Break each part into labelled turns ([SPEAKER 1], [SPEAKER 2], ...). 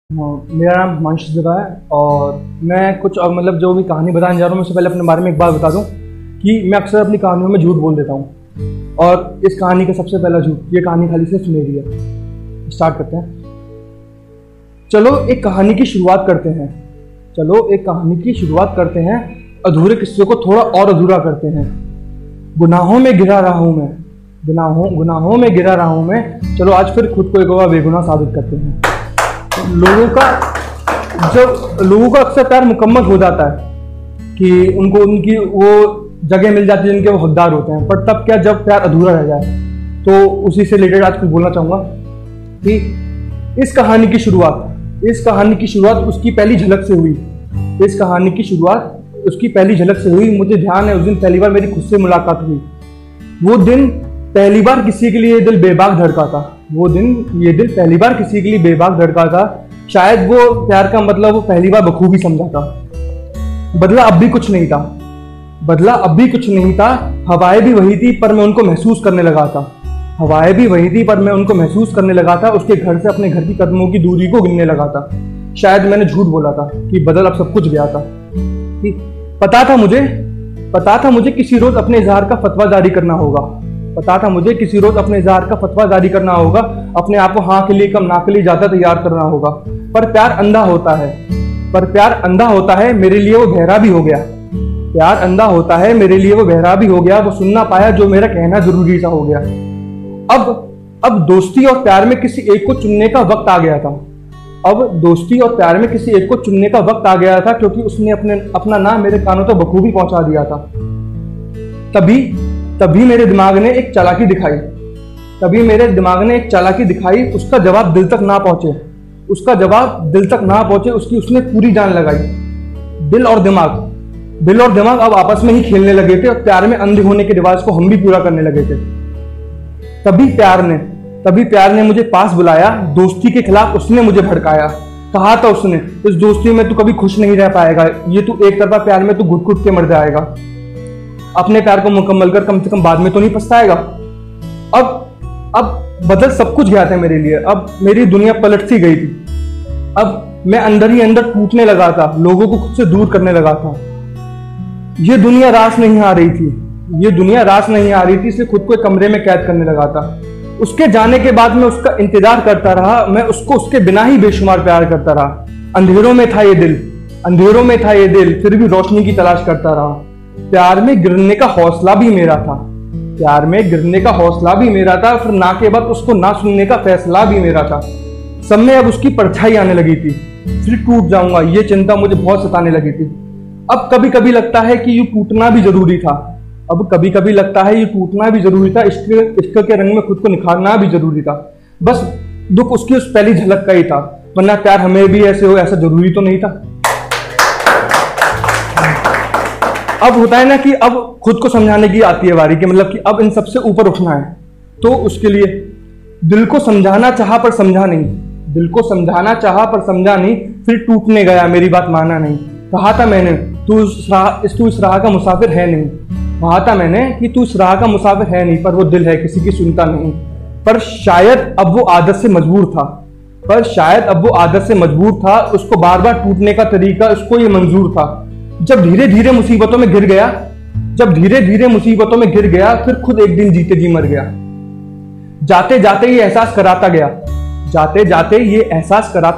[SPEAKER 1] मेरा नाम हिमांशु जुगा है और मैं कुछ मतलब जो भी कहानी बताने जा रहा हूँ, उससे पहले अपने बारे में एक बात बता दूँ कि मैं अक्सर अपनी कहानियों में झूठ बोल देता हूँ। और इस कहानी का सबसे पहला झूठ, ये कहानी खाली सिर्फ मेरी है। स्टार्ट करते हैं। चलो एक कहानी की शुरुआत करते हैं। अधूरे किस्से को थोड़ा और अधूरा करते हैं। गुनाहों में गिरा रहा हूँ मैं। चलो आज फिर खुद को एक बार बेगुनाह साबित करते हैं। लोगों का अक्सर प्यार मुकम्मल हो जाता है कि उनको उनकी वो जगह मिल जाती है जिनके वो हकदार होते हैं, पर तब क्या जब प्यार अधूरा रह जाए। तो उसी से रिलेटेड आज कुछ बोलना चाहूँगा कि इस कहानी की शुरुआत उसकी पहली झलक से हुई। मुझे ध्यान है उस दिन पहली बार मेरी खुद से मुलाकात हुई। वो दिन पहली बार किसी के लिए दिल बेबाक धड़का था। शायद वो प्यार का मतलब वो पहली बार बखूबी समझा था। बदला अब भी कुछ नहीं था। हवाएं भी वही थी पर मैं उनको महसूस करने लगा था। उसके घर से अपने घर की कदमों की दूरी को गिनने लगा था। शायद मैंने झूठ बोला था कि बदल अब सब कुछ गया था। कि पता था मुझे किसी रोज अपने इजहार का फतवा जारी करना होगा। अपने आप को हाँ के लिए कम ना के लिए ज्यादा तैयार करना होगा। पर प्यार अंधा होता है मेरे लिए वो बहरा भी हो गया। वो सुन ना पाया जो मेरा कहना जरूरी सा हो गया। अब दोस्ती और प्यार में किसी एक को चुनने का वक्त आ गया था। क्योंकि उसने अपना नाम मेरे कानों तक बखूबी पहुंचा दिया था। तभी मेरे दिमाग ने एक चालाकी दिखाई। उसका जवाब दिल तक ना पहुंचे उसकी उसने पूरी जान लगाई। दिल और दिमाग अब आपस में ही खेलने लगे थे और प्यार में अंधे होने के रिवाज को हम भी पूरा करने लगे थे। तभी प्यार ने मुझे पास बुलाया। दोस्ती के खिलाफ उसने मुझे भड़काया। कहा था उसने, इस दोस्ती में तू कभी खुश नहीं रह पाएगा। ये तू एक तरफा प्यार में तू घुट के मर जाएगा। अपने प्यार को मुकम्मल कर कम से कम बाद में तो नहीं पछताएगा। अब बदल सब कुछ गया था मेरे लिए। अब मेरी दुनिया पलट सी गई थी। अब मैं अंदर ही अंदर टूटने लगा था। लोगों को खुद से दूर करने लगा था। ये दुनिया रास नहीं आ रही थी। इसलिए खुद को एक कमरे में कैद करने लगा था। उसके जाने के बाद मैं उसका इंतजार करता रहा। मैं उसको उसके बिना ही बेशुमार प्यार करता रहा। अंधेरों में था ये दिल, फिर भी रोशनी की तलाश करता रहा। प्यार में गिरने का हौसला भी मेरा था। फिर ना के बाद उसको ना सुनने का फैसला भी मेरा था। सब में अब उसकी परछाई आने लगी थी। फिर टूट जाऊंगा, ये चिंता मुझे बहुत सताने लगी थी। अब कभी कभी लगता है कि यूं टूटना भी जरूरी था। इश्क के रंग में खुद को निखारना भी जरूरी था। बस दुख उसकी उस पहली झलक का ही था, वरना प्यार हमें भी ऐसे हो ऐसा जरूरी तो नहीं था। अब होता है ना कि अब खुद को समझाने की आती है बारी कि मतलब कि अब इन सबसे ऊपर उठना है। तो उसके लिए दिल को समझाना चाहा पर समझा नहीं। फिर टूटने गया, मेरी बात माना नहीं। कहा था मैंने तू इस राह का मुसाफिर है नहीं। पर वो दिल है किसी की सुनता नहीं। पर शायद अब वो आदत से मजबूर था। उसको बार बार टूटने का तरीका उसको ये मंजूर था। जब धीरे धीरे मुसीबतों में गिर गया, फिर खुद एक दिन जीते जी मर गया। जाते जाते ये एहसास कराता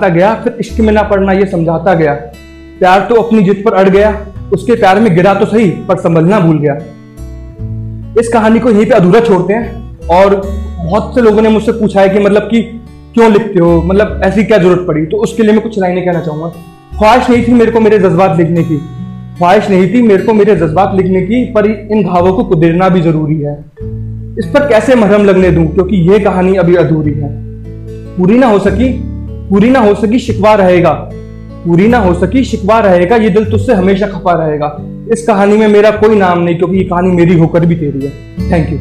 [SPEAKER 1] गया। फिर इश्क में ना पड़ना ये समझाता गया। प्यार तो अपनी जिद पर अड़ गया। उसके प्यार में गिरा तो सही पर संभलना भूल गया। इस कहानी को यहीं पे अधूरा छोड़ते हैं। और बहुत से लोगों ने मुझसे पूछा है कि मतलब कि क्यों लिखते हो, मतलब ऐसी क्या जरूरत पड़ी। तो उसके लिए मैं कुछ लाइनें कहना चाहूंगा। ख्वाहिश नहीं थी मेरे को मेरे जज्बात लिखने की, पर इन घावों को कुदेरना भी जरूरी है। इस पर कैसे मरहम लगने दूं, क्योंकि ये कहानी अभी अधूरी है। पूरी ना हो सकी शिकवा रहेगा। ये दिल तुझसे हमेशा खफा रहेगा। इस कहानी में मेरा कोई नाम नहीं, क्योंकि ये कहानी मेरी होकर भी तेरी है। Thank you.